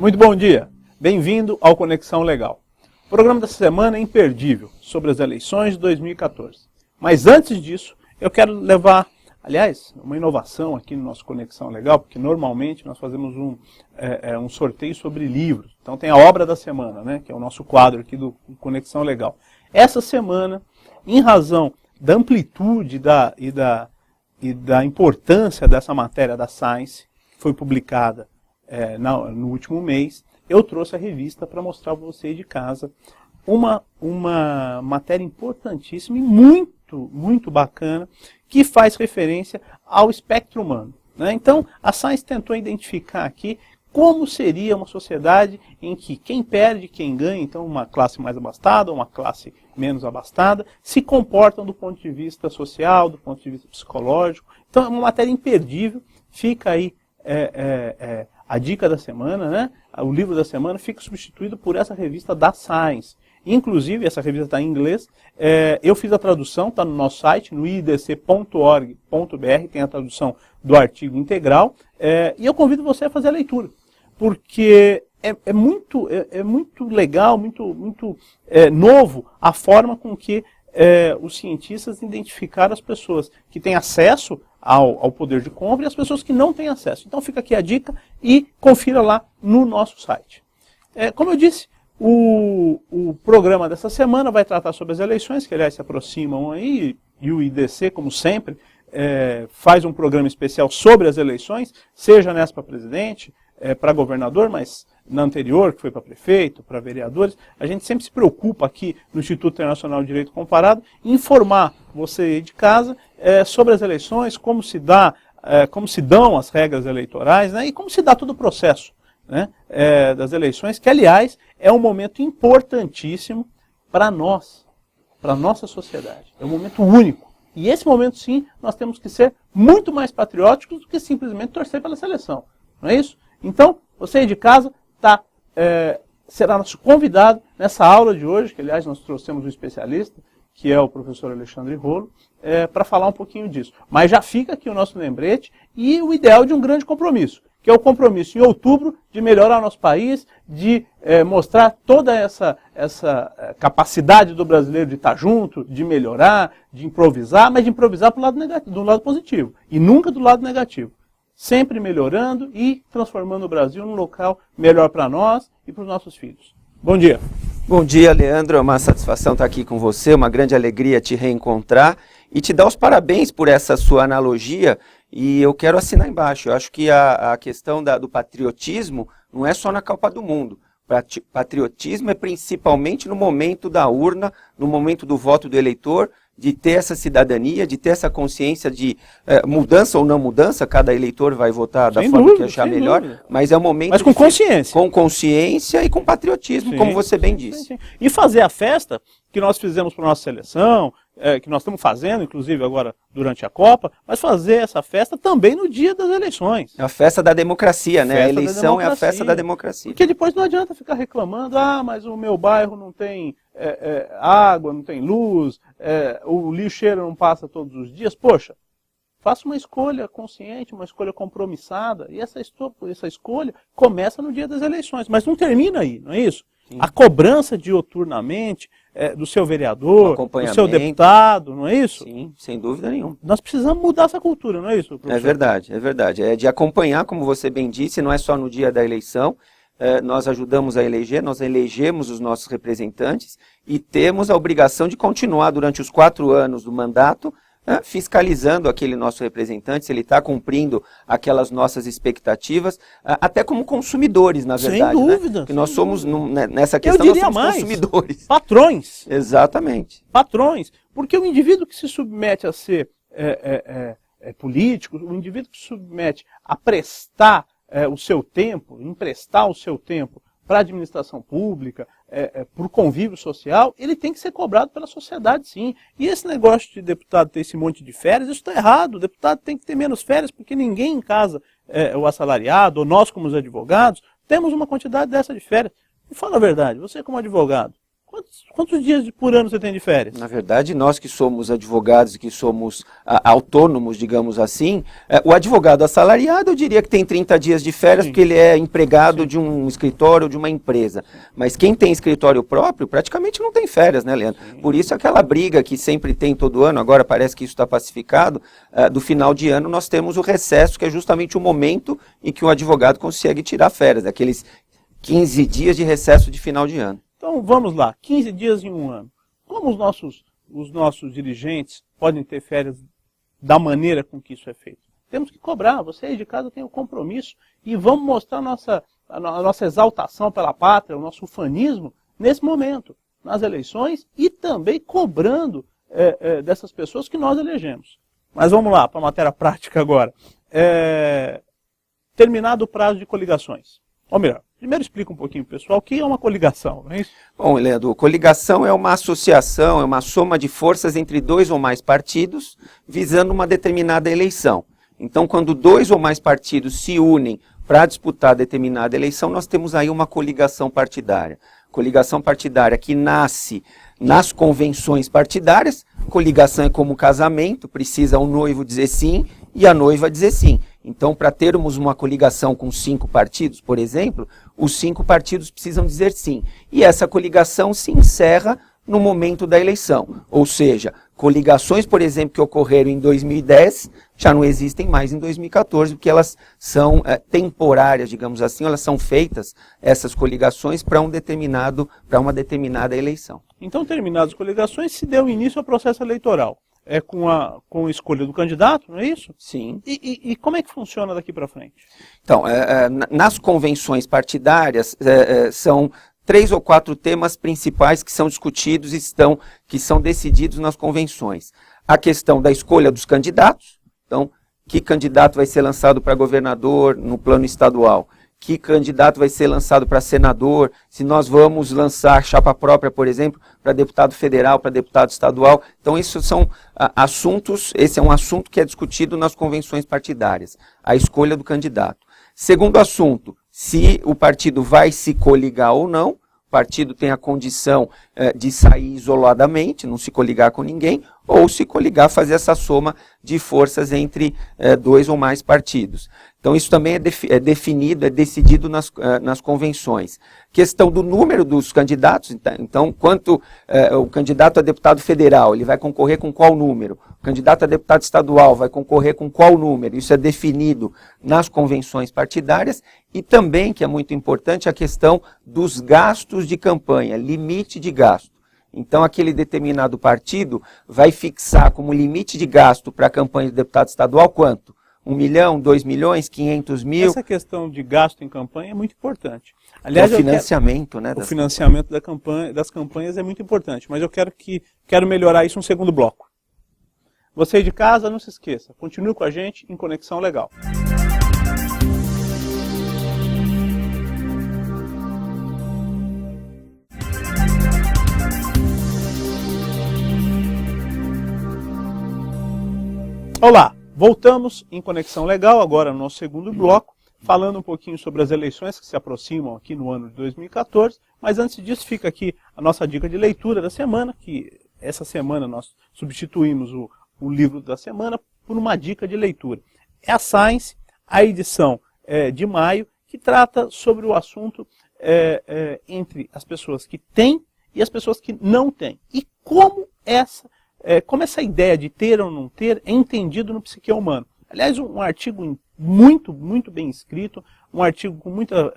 Muito bom dia, bem-vindo ao Conexão Legal. O programa dessa semana é imperdível, sobre as eleições de 2014. Mas antes disso, eu quero levar, aliás, uma inovação aqui no nosso Conexão Legal, porque normalmente nós fazemos um sorteio sobre livros. Então tem a obra da semana, né, que é o nosso quadro aqui do Conexão Legal. Essa semana, em razão da amplitude e da importância dessa matéria da Science, que foi publicada no último mês, eu trouxe a revista para mostrar para você de casa uma matéria importantíssima e muito bacana, que faz referência ao espectro humano, né? Então, a Science tentou identificar aqui como seria uma sociedade em que quem perde, quem ganha, então uma classe mais abastada, uma classe menos abastada, se comportam do ponto de vista social, do ponto de vista psicológico. Então é uma matéria imperdível, fica aí a dica da semana, né? O livro da semana fica substituído por essa revista da Science. Inclusive, essa revista está em inglês, eu fiz a tradução, está no nosso site, no idc.org.br, tem a tradução do artigo integral, e eu convido você a fazer a leitura, porque é muito legal, muito novo a forma com que os cientistas identificaram as pessoas que têm acesso ao poder de compra e as pessoas que não têm acesso. Então fica aqui a dica e confira lá no nosso site. Como eu disse, o programa dessa semana vai tratar sobre as eleições, que aliás se aproximam aí, e o IDC, como sempre, faz um programa especial sobre as eleições, seja nessa para presidente, para governador, mas na anterior, que foi para prefeito, para vereadores. A gente sempre se preocupa aqui no Instituto Internacional de Direito Comparado em informar você aí de casa sobre as eleições, como se dão as regras eleitorais, né, e como se dá todo o processo, né, das eleições, que aliás é um momento importantíssimo para nós, para a nossa sociedade. É um momento único. E esse momento, sim, nós temos que ser muito mais patrióticos do que simplesmente torcer pela seleção. Não é isso? Então, você aí de casa será nosso convidado nessa aula de hoje, que aliás nós trouxemos um especialista, que é o professor Alexandre Rolo, para falar um pouquinho disso. Mas já fica aqui o nosso lembrete e o ideal de um grande compromisso, que é o compromisso em outubro de melhorar o nosso país, de mostrar toda essa capacidade do brasileiro de estar junto, de melhorar, de improvisar, mas de improvisar do lado positivo e nunca do lado negativo. Sempre melhorando e transformando o Brasil num local melhor para nós e para os nossos filhos. Bom dia. Bom dia, Leandro. É uma satisfação estar aqui com você, uma grande alegria te reencontrar e te dar os parabéns por essa sua analogia. E eu quero assinar embaixo. Eu acho que a questão do patriotismo não é só na Copa do Mundo. Patriotismo é principalmente no momento da urna, no momento do voto do eleitor, de ter essa cidadania, de ter essa consciência de mudança ou não mudança, cada eleitor vai votar da forma que achar melhor, mas é o momento... Mas com consciência. Com consciência e com patriotismo, como você bem disse. Sim. E fazer a festa que nós fizemos para a nossa seleção, que nós estamos fazendo, inclusive agora durante a Copa, mas fazer essa festa também no dia das eleições. É a festa da democracia, né? A eleição é a festa da democracia. Porque depois não adianta ficar reclamando, mas o meu bairro não tem água, não tem luz, o lixeiro não passa todos os dias. Poxa, faça uma escolha consciente, uma escolha compromissada, e essa escolha começa no dia das eleições, mas não termina aí, não é isso? Sim. A cobrança dioturnamente do seu vereador, do seu deputado, não é isso? Sim, sem dúvida nenhuma. Nós precisamos mudar essa cultura, não é isso, professor? É verdade. É de acompanhar, como você bem disse, não é só no dia da eleição. Nós ajudamos a eleger, nós elegemos os nossos representantes e temos a obrigação de continuar durante os 4 anos do mandato fiscalizando aquele nosso representante, se ele está cumprindo aquelas nossas expectativas, até como consumidores, na verdade. Sem dúvida. Né? Que nós somos, nessa questão, nós somos consumidores. Patrões. Exatamente. Patrões. Porque o indivíduo que se submete a ser político, o indivíduo que se submete a prestar o seu tempo, emprestar o seu tempo para a administração pública, por convívio social, ele tem que ser cobrado pela sociedade, sim. E esse negócio de deputado ter esse monte de férias, isso está errado. O deputado tem que ter menos férias, porque ninguém em casa, o assalariado, ou nós como os advogados, temos uma quantidade dessa de férias. E fala a verdade, você como advogado, Quantos dias por ano você tem de férias? Na verdade, nós que somos advogados e que somos autônomos, digamos assim, o advogado assalariado, eu diria que tem 30 dias de férias, porque ele é empregado de um escritório, de uma empresa. Mas quem tem escritório próprio, praticamente não tem férias, né, Leandro? Por isso aquela briga que sempre tem todo ano, agora parece que isso está pacificado, do final de ano nós temos o recesso, que é justamente o momento em que o advogado consegue tirar férias, aqueles 15 dias de recesso de final de ano. Então vamos lá, 15 dias em um ano. Como os nossos dirigentes podem ter férias da maneira com que isso é feito? Temos que cobrar, você aí de casa tem o compromisso e vamos mostrar a nossa exaltação pela pátria, o nosso ufanismo nesse momento, nas eleições e também cobrando dessas pessoas que nós elegemos. Mas vamos lá, para a matéria prática agora. Terminado o prazo de coligações. Ou melhor, primeiro explica um pouquinho, pessoal, o que é uma coligação, não é isso? Bom, Leandro, coligação é uma associação, é uma soma de forças entre 2 ou mais partidos visando uma determinada eleição. Então, quando 2 ou mais partidos se unem para disputar determinada eleição, nós temos aí uma coligação partidária. Coligação partidária que nasce nas convenções partidárias. Coligação é como casamento, precisa o noivo dizer sim e a noiva dizer sim. Então, para termos uma coligação com 5 partidos, por exemplo, os 5 partidos precisam dizer sim. E essa coligação se encerra no momento da eleição. Ou seja, coligações, por exemplo, que ocorreram em 2010, já não existem mais em 2014, porque elas são temporárias, digamos assim, elas são feitas, essas coligações, para uma determinada eleição. Então, terminadas as coligações, se deu início ao processo eleitoral. Com a escolha do candidato, não é isso? Sim. E como é que funciona daqui para frente? Então, nas convenções partidárias, são 3 ou 4 temas principais que são discutidos e que são decididos nas convenções. A questão da escolha dos candidatos, então, que candidato vai ser lançado para governador no plano estadual? Que candidato vai ser lançado para senador, se nós vamos lançar chapa própria, por exemplo, para deputado federal, para deputado estadual. Então, esses são assuntos, esse é um assunto que é discutido nas convenções partidárias, a escolha do candidato. Segundo assunto, se o partido vai se coligar ou não, o partido tem a condição de sair isoladamente, não se coligar com ninguém, ou se coligar, fazer essa soma de forças entre 2 ou mais partidos. Então, isso também é definido, é decidido nas convenções. Questão do número dos candidatos, então, quanto o candidato a deputado federal, ele vai concorrer com qual número? O candidato a deputado estadual vai concorrer com qual número? Isso é definido nas convenções partidárias e também, que é muito importante, a questão dos gastos de campanha, limite de gasto. Então, aquele determinado partido vai fixar como limite de gasto para a campanha de deputado estadual quanto? 1 milhão, 2 milhões, 500 mil? Essa questão de gasto em campanha é muito importante. Aliás, o financiamento, né? O financiamento das campanhas é muito importante, mas eu quero melhorar isso no segundo bloco. Você aí de casa, não se esqueça, continue com a gente em Conexão Legal. Olá, voltamos em Conexão Legal, agora no nosso segundo bloco, falando um pouquinho sobre as eleições que se aproximam aqui no ano de 2014, mas antes disso fica aqui a nossa dica de leitura da semana, que essa semana nós substituímos o livro da semana por uma dica de leitura. É a Science, a edição de maio, que trata sobre o assunto entre as pessoas que têm e as pessoas que não têm. E como essa ideia de ter ou não ter é entendido no psique humano. Aliás, um artigo muito, muito bem escrito, um artigo com muita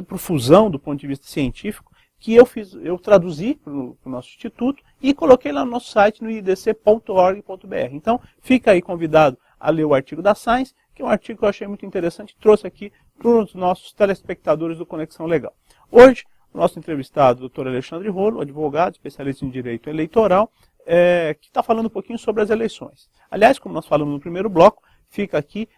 profusão do ponto de vista científico, que eu traduzi para o nosso instituto e coloquei lá no nosso site, no idc.org.br. Então, fica aí convidado a ler o artigo da Science, que é um artigo que eu achei muito interessante, trouxe aqui para os nossos telespectadores do Conexão Legal. Hoje, o nosso entrevistado, o Dr. Alexandre Rolo, advogado, especialista em direito eleitoral, que está falando um pouquinho sobre as eleições. Aliás, como nós falamos no primeiro bloco, fica aqui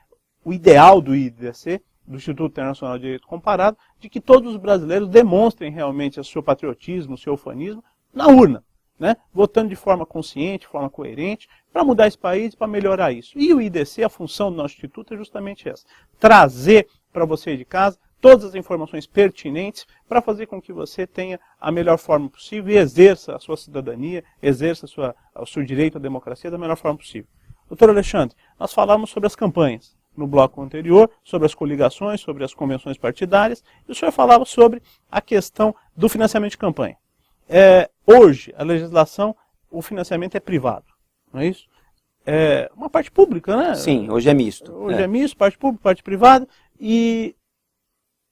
o ideal do IDC, do Instituto Internacional de Direito Comparado, de que todos os brasileiros demonstrem realmente o seu patriotismo, o seu ufanismo, na urna, né? Votando de forma consciente, de forma coerente, para mudar esse país, para melhorar isso. E o IDC, a função do nosso Instituto é justamente essa, trazer para você de casa todas as informações pertinentes para fazer com que você tenha a melhor forma possível e exerça a sua cidadania, exerça o seu direito à democracia da melhor forma possível. Doutor Alexandre, nós falamos sobre as campanhas no bloco anterior, sobre as coligações, sobre as convenções partidárias, e o senhor falava sobre a questão do financiamento de campanha. Hoje, a legislação, o financiamento é privado, não é isso? É uma parte pública, né? Sim, hoje é misto. Hoje é misto, parte pública, parte privada. E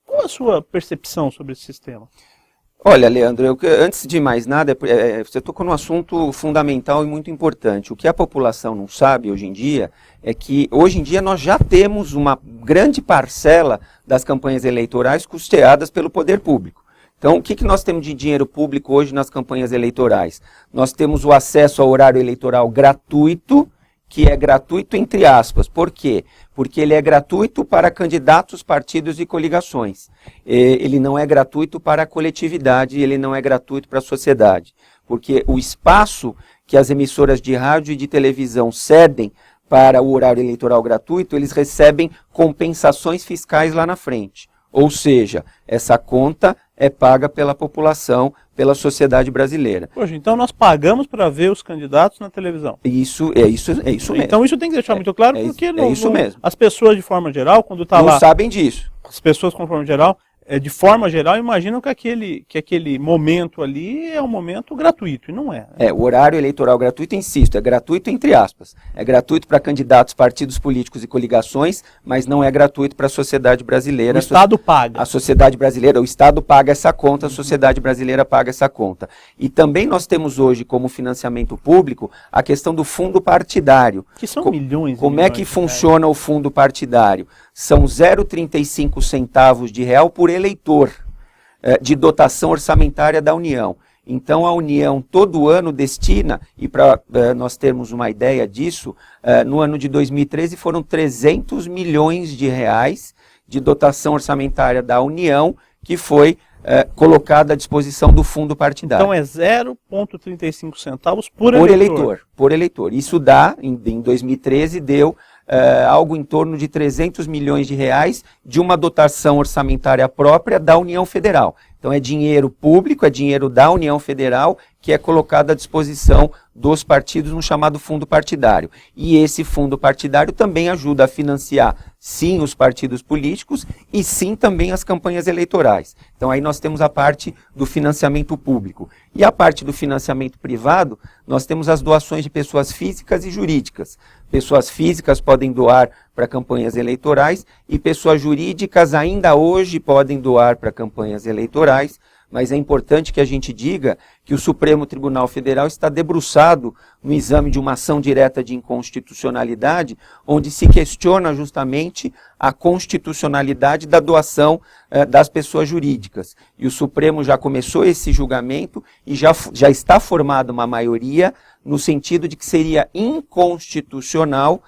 qual a sua percepção sobre esse sistema? Olha, Leandro, antes de mais nada, você tocou num assunto fundamental e muito importante. O que a população não sabe hoje em dia é que hoje em dia nós já temos uma grande parcela das campanhas eleitorais custeadas pelo poder público. Então, o que nós temos de dinheiro público hoje nas campanhas eleitorais? Nós temos o acesso ao horário eleitoral gratuito, que é gratuito entre aspas. Por quê? Porque ele é gratuito para candidatos, partidos e coligações. Ele não é gratuito para a coletividade, ele não é gratuito para a sociedade. Porque o espaço que as emissoras de rádio e de televisão cedem para o horário eleitoral gratuito, eles recebem compensações fiscais lá na frente. Ou seja, essa conta é paga pela população, pela sociedade brasileira. Poxa, então nós pagamos para ver os candidatos na televisão. Isso mesmo. Então isso tem que deixar muito claro, porque isso mesmo. As pessoas de forma geral, quando está lá... Não sabem disso. As pessoas de forma geral, imaginam que aquele momento ali é um momento gratuito, e não é. O horário eleitoral gratuito, insisto, é gratuito entre aspas. É gratuito para candidatos, partidos políticos e coligações, mas não é gratuito para a sociedade brasileira. O Estado paga. A sociedade brasileira, o Estado paga essa conta, a sociedade brasileira paga essa conta. E também nós temos hoje como financiamento público a questão do fundo partidário. Que são milhões. Como é que funciona o fundo partidário? São 0,35 centavos de real por eleitor de dotação orçamentária da União. Então a União todo ano destina, e para nós termos uma ideia disso, no ano de 2013 foram 300 milhões de reais de dotação orçamentária da União que foi colocada à disposição do fundo partidário. Então é 0,35 centavos por eleitor. Por eleitor. Isso dá, em 2013, deu algo em torno de 300 milhões de reais de uma dotação orçamentária própria da União Federal. Então é dinheiro público, é dinheiro da União Federal que é colocado à disposição dos partidos no chamado fundo partidário. E esse fundo partidário também ajuda a financiar, sim, os partidos políticos e sim também as campanhas eleitorais. Então aí nós temos a parte do financiamento público. E a parte do financiamento privado, nós temos as doações de pessoas físicas e jurídicas. Pessoas físicas podem doar para campanhas eleitorais e pessoas jurídicas ainda hoje podem doar para campanhas eleitorais, mas é importante que a gente diga que o Supremo Tribunal Federal está debruçado no exame de uma ação direta de inconstitucionalidade, onde se questiona justamente a constitucionalidade da doação das pessoas jurídicas. E o Supremo já começou esse julgamento e já está formada uma maioria no sentido de que seria inconstitucional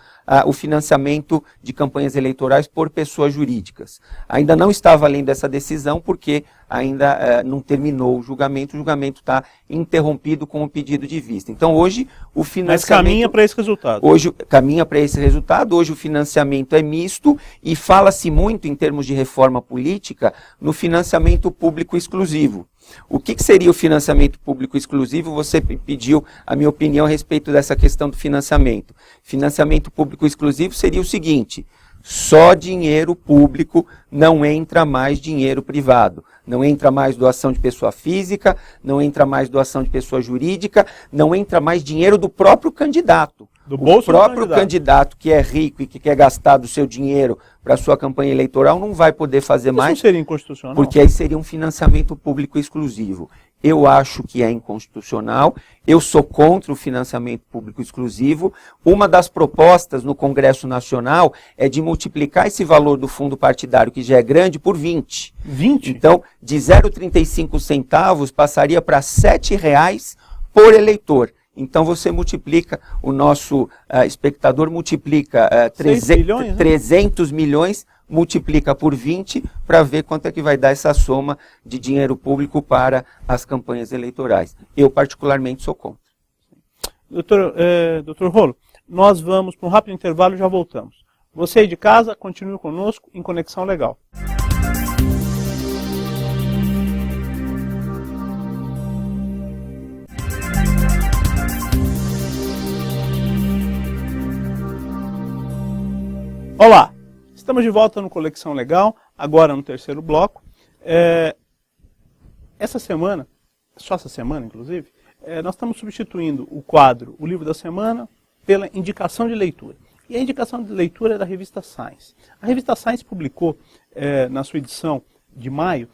o financiamento de campanhas eleitorais por pessoas jurídicas. Ainda não está valendo essa decisão porque ainda não terminou o julgamento está interrompido com o pedido de vista. Então hoje o financiamento... Mas caminha para esse resultado. Hoje caminha para esse resultado, hoje o financiamento é misto e fala-se muito em termos de reforma política no financiamento público exclusivo. O que seria o financiamento público exclusivo? Você pediu a minha opinião a respeito dessa questão do financiamento. Financiamento público exclusivo seria o seguinte: só dinheiro público, não entra mais dinheiro privado. Não entra mais doação de pessoa física, não entra mais doação de pessoa jurídica, não entra mais dinheiro do próprio candidato. Do bolso do próprio candidato que é rico e que quer gastar do seu dinheiro para a sua campanha eleitoral não vai poder fazer mais. Isso seria inconstitucional? Porque aí seria um financiamento público exclusivo. Eu acho que é inconstitucional, eu sou contra o financiamento público exclusivo. Uma das propostas no Congresso Nacional é de multiplicar esse valor do fundo partidário, que já é grande, por 20. 20? Então, de 0,35 centavos passaria para R$ 7,00 por eleitor. Então você multiplica, o nosso espectador multiplica 300 milhões, multiplica por 20 para ver quanto é que vai dar essa soma de dinheiro público para as campanhas eleitorais. Eu particularmente sou contra. Doutor Rolo, nós vamos para um rápido intervalo e já voltamos. Você aí de casa, continue conosco em Conexão Legal. Olá, estamos de volta no Conexão Legal, agora no terceiro bloco. Essa semana, só essa semana inclusive, nós estamos substituindo o quadro O Livro da Semana pela indicação de leitura. E a indicação de leitura é da revista Science. A revista Science publicou, na sua edição de maio,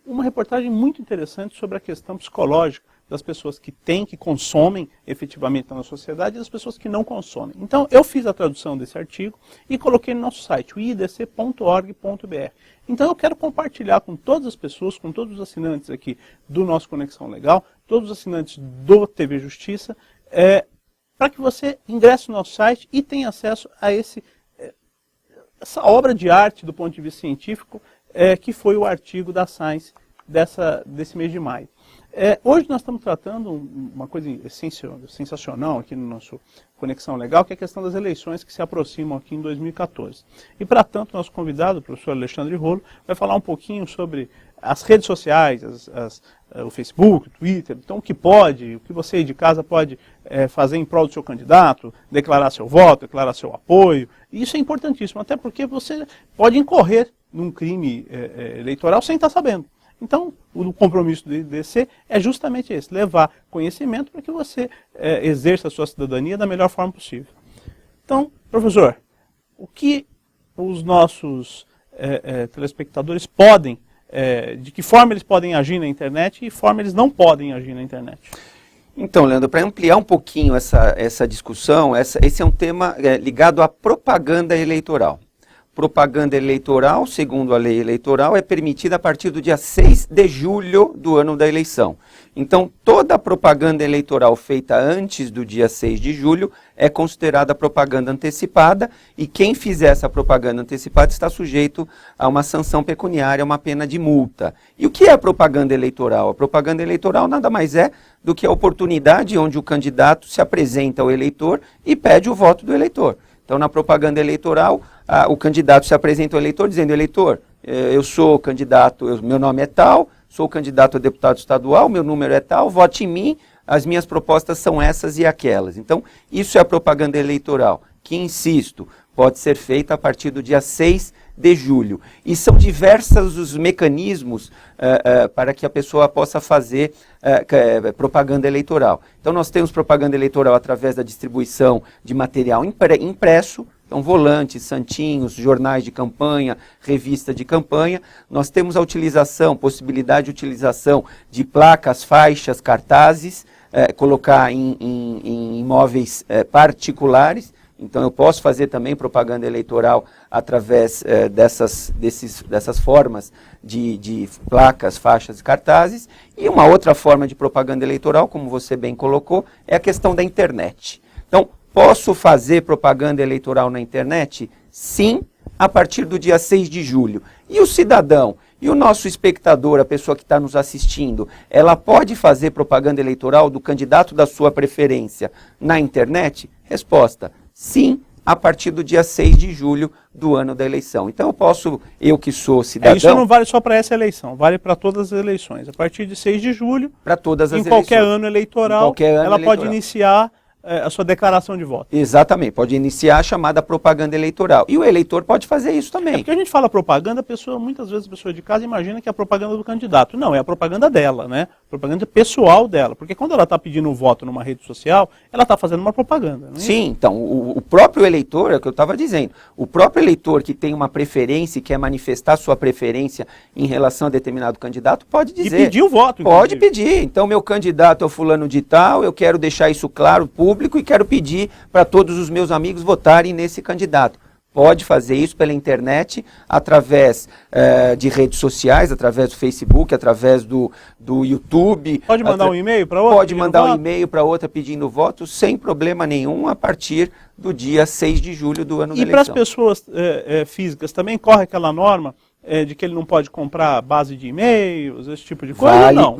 uma reportagem muito interessante sobre a questão psicológica das pessoas que têm, que consomem efetivamente na sociedade e das pessoas que não consomem. Então, eu fiz a tradução desse artigo e coloquei no nosso site, o idc.org.br. Então, eu quero compartilhar com todas as pessoas, com todos os assinantes aqui do nosso Conexão Legal, todos os assinantes do TV Justiça, para que você ingresse no nosso site e tenha acesso a essa obra de arte do ponto de vista científico, que foi o artigo da Science desse mês de maio. Hoje nós estamos tratando uma coisa sensacional aqui no nosso Conexão Legal, que é a questão das eleições que se aproximam aqui em 2014. E para tanto, nosso convidado, o professor Alexandre Rolo, vai falar um pouquinho sobre as redes sociais, o Facebook, o Twitter, então o que você aí de casa pode fazer em prol do seu candidato, declarar seu voto, declarar seu apoio. E isso é importantíssimo, até porque você pode incorrer num crime eleitoral sem estar sabendo. Então, o compromisso do IDC é justamente esse, levar conhecimento para que você exerça a sua cidadania da melhor forma possível. Então, professor, o que os nossos telespectadores podem, de que forma eles podem agir na internet e que forma eles não podem agir na internet? Então, Leandro, para ampliar um pouquinho essa discussão, esse é um tema ligado à propaganda eleitoral. Propaganda eleitoral, segundo a lei eleitoral, é permitida a partir do dia 6 de julho do ano da eleição. Então, toda a propaganda eleitoral feita antes do dia 6 de julho é considerada propaganda antecipada e quem fizer essa propaganda antecipada está sujeito a uma sanção pecuniária, uma pena de multa. E o que é a propaganda eleitoral? A propaganda eleitoral nada mais é do que a oportunidade onde o candidato se apresenta ao eleitor e pede o voto do eleitor. Então, na propaganda eleitoral, o candidato se apresenta ao eleitor dizendo: eleitor, eu sou candidato, meu nome é tal, sou candidato a deputado estadual, meu número é tal, vote em mim, as minhas propostas são essas e aquelas. Então, isso é a propaganda eleitoral, que, insisto, pode ser feita a partir do dia 6 de julho. E são diversos os mecanismos para que a pessoa possa fazer propaganda eleitoral. Então, nós temos propaganda eleitoral através da distribuição de material impresso, então volantes, santinhos, jornais de campanha, revista de campanha. Nós temos a possibilidade de utilização de placas, faixas, cartazes, colocar em imóveis particulares. Então, eu posso fazer também propaganda eleitoral através dessas formas de placas, faixas e cartazes. E uma outra forma de propaganda eleitoral, como você bem colocou, é a questão da internet. Então, posso fazer propaganda eleitoral na internet? Sim, a partir do dia 6 de julho. E o cidadão, e o nosso espectador, a pessoa que está nos assistindo, ela pode fazer propaganda eleitoral do candidato da sua preferência na internet? Resposta: sim, a partir do dia 6 de julho do ano da eleição. Então eu que sou cidadão... Isso não vale só para essa eleição, vale para todas as eleições. A partir de 6 de julho, para todas as em qualquer ano eleitoral, ela pode iniciar a sua declaração de voto. Exatamente, pode iniciar a chamada propaganda eleitoral. E o eleitor pode fazer isso também. Porque a gente fala propaganda, muitas vezes a pessoa de casa imagina que é a propaganda do candidato. Não, é a propaganda dela, né? Propaganda pessoal dela. Porque quando ela está pedindo um voto numa rede social, ela está fazendo uma propaganda. Não é? Sim, então, o próprio eleitor, é o que eu estava dizendo, o próprio eleitor que tem uma preferência e quer manifestar sua preferência em relação a determinado candidato, pode dizer. E pedir o voto. Pode pedir. Então, meu candidato é o fulano de tal, eu quero deixar isso claro, público, e quero pedir para todos os meus amigos votarem nesse candidato. Pode fazer isso pela internet, através de redes sociais, através do Facebook, através do YouTube. Pode mandar um e-mail para outra? Pode mandar um e-mail para outra pedindo voto, sem problema nenhum, a partir do dia 6 de julho do ano da eleição. E para as pessoas físicas também corre aquela norma de que ele não pode comprar base de e-mails, esse tipo de coisa? Não.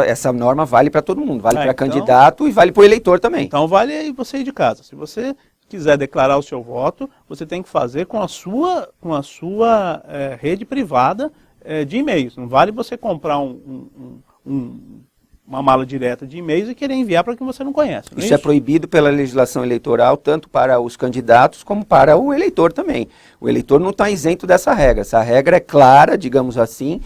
Essa norma vale para todo mundo, vale para candidato e vale para o eleitor também. Então vale aí você ir de casa. Se você quiser declarar o seu voto, você tem que fazer com a sua rede privada de e-mails. Não vale você comprar um uma mala direta de e-mails e querer enviar para quem você não conhece. Não é Isso é proibido pela legislação eleitoral, tanto para os candidatos como para o eleitor também. O eleitor não está isento dessa regra. Essa regra é clara, digamos assim,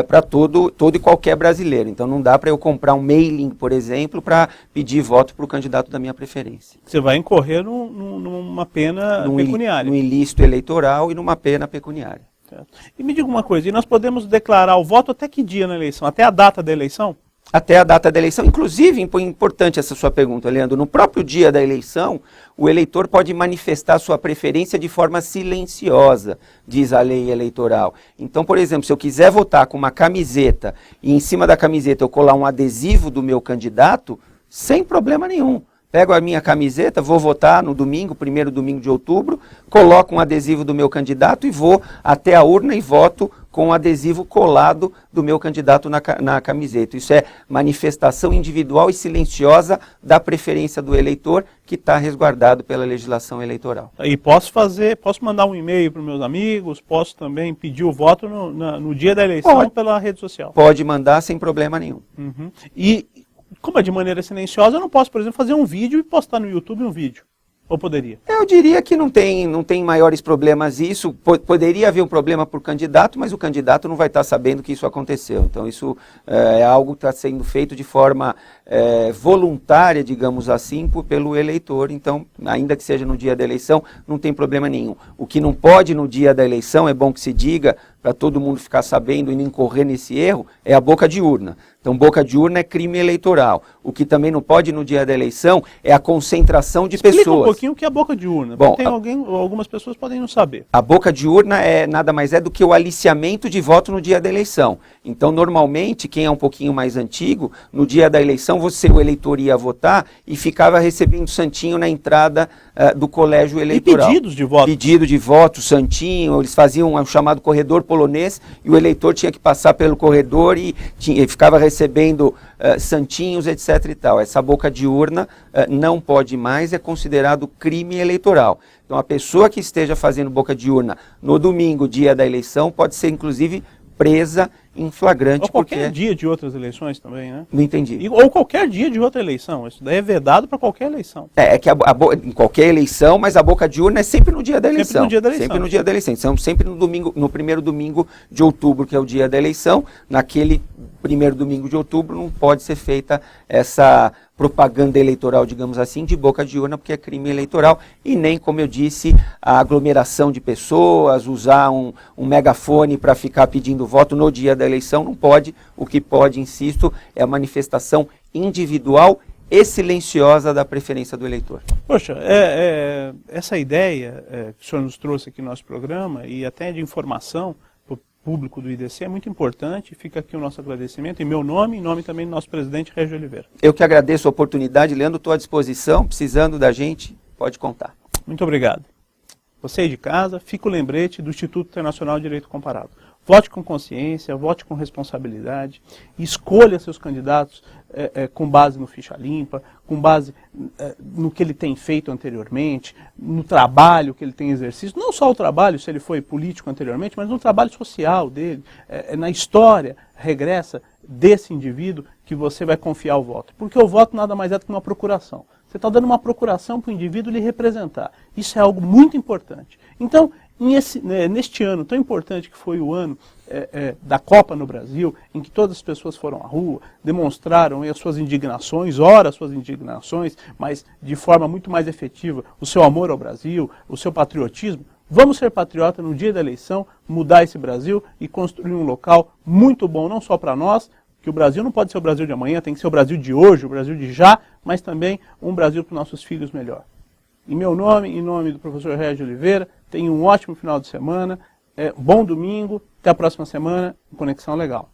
para todo e qualquer brasileiro. Então não dá para eu comprar um mailing, por exemplo, para pedir voto para o candidato da minha preferência. Você vai incorrer numa pena pecuniária. Num ilícito eleitoral e numa pena pecuniária. Certo. E me diga uma coisa, e nós podemos declarar o voto até que dia na eleição? Até a data da eleição? Até a data da eleição. Inclusive, importante essa sua pergunta, Leandro, no próprio dia da eleição, o eleitor pode manifestar sua preferência de forma silenciosa, diz a lei eleitoral. Então, por exemplo, se eu quiser votar com uma camiseta e em cima da camiseta eu colar um adesivo do meu candidato, sem problema nenhum. Pego a minha camiseta, vou votar no domingo, primeiro domingo de outubro, coloco um adesivo do meu candidato e vou até a urna e voto com o adesivo colado do meu candidato na camiseta. Isso é manifestação individual e silenciosa da preferência do eleitor, que está resguardado pela legislação eleitoral. E posso mandar um e-mail para os meus amigos, posso também pedir o voto no dia da eleição pela rede social? Pode mandar sem problema nenhum. Uhum. E como é de maneira silenciosa, eu não posso, por exemplo, fazer um vídeo e postar no YouTube um vídeo. Ou poderia? Eu diria que não tem maiores problemas isso. Poderia haver um problema por candidato, mas o candidato não vai estar sabendo que isso aconteceu. Então isso é algo que está sendo feito de forma voluntária, digamos assim, pelo eleitor. Então, ainda que seja no dia da eleição, não tem problema nenhum. O que não pode no dia da eleição, é bom que se diga, para todo mundo ficar sabendo e não incorrer nesse erro, é a boca de urna. Então, boca de urna é crime eleitoral. O que também não pode no dia da eleição é a concentração de pessoas. Explica um pouquinho o que é a boca de urna. Bom, algumas pessoas podem não saber. A boca de urna nada mais é do que o aliciamento de voto no dia da eleição. Então, normalmente, quem é um pouquinho mais antigo, no dia da eleição, o eleitor ia votar e ficava recebendo santinho na entrada do colégio eleitoral. E pedidos de voto. Pedido de voto, santinho, eles faziam o chamado corredor polonês e o eleitor tinha que passar pelo corredor e ficava recebendo santinhos, etc. e tal. Essa boca de urna não pode mais, é considerado crime eleitoral. Então, a pessoa que esteja fazendo boca de urna no domingo, dia da eleição, pode ser, inclusive, presa em flagrante. Ou qualquer dia de outras eleições também, né? Não entendi. Ou qualquer dia de outra eleição. Isso daí é vedado para qualquer eleição. É que em qualquer eleição, mas a boca de urna é sempre no dia da eleição. Sempre no dia da eleição. Sempre no dia da eleição. Então, sempre no primeiro domingo de outubro, que é o dia da eleição. Naquele primeiro domingo de outubro não pode ser feita essa propaganda eleitoral, digamos assim, de boca de urna, porque é crime eleitoral, e nem, como eu disse, a aglomeração de pessoas, usar um megafone para ficar pedindo voto no dia da eleição, não pode. O que pode, insisto, é a manifestação individual e silenciosa da preferência do eleitor. Poxa, essa ideia que o senhor nos trouxe aqui no nosso programa, e até de informação para o público do IDC, é muito importante. Fica aqui o nosso agradecimento em meu nome e em nome também do nosso presidente Régio Oliveira. Eu que agradeço a oportunidade, Leandro, estou à disposição, precisando da gente, pode contar. Muito obrigado. Você aí de casa, fica o lembrete do Instituto Internacional de Direito Comparado. Vote com consciência, vote com responsabilidade, escolha seus candidatos com base no ficha limpa, com base no que ele tem feito anteriormente, no trabalho que ele tem exercido, não só o trabalho, se ele foi político anteriormente, mas no trabalho social dele, na história regressa desse indivíduo que você vai confiar o voto. Porque o voto nada mais é do que uma procuração. Você está dando uma procuração para o indivíduo lhe representar. Isso é algo muito importante. Então, neste ano tão importante que foi o ano da Copa no Brasil, em que todas as pessoas foram à rua, demonstraram as suas indignações, as suas indignações, mas de forma muito mais efetiva, o seu amor ao Brasil, o seu patriotismo. Vamos ser patriotas no dia da eleição, mudar esse Brasil e construir um local muito bom, não só para nós, que o Brasil não pode ser o Brasil de amanhã, tem que ser o Brasil de hoje, o Brasil de já, mas também um Brasil para os nossos filhos melhor. Em meu nome, em nome do professor Régio Oliveira, tenha um ótimo final de semana, bom domingo, até a próxima semana, em Conexão Legal.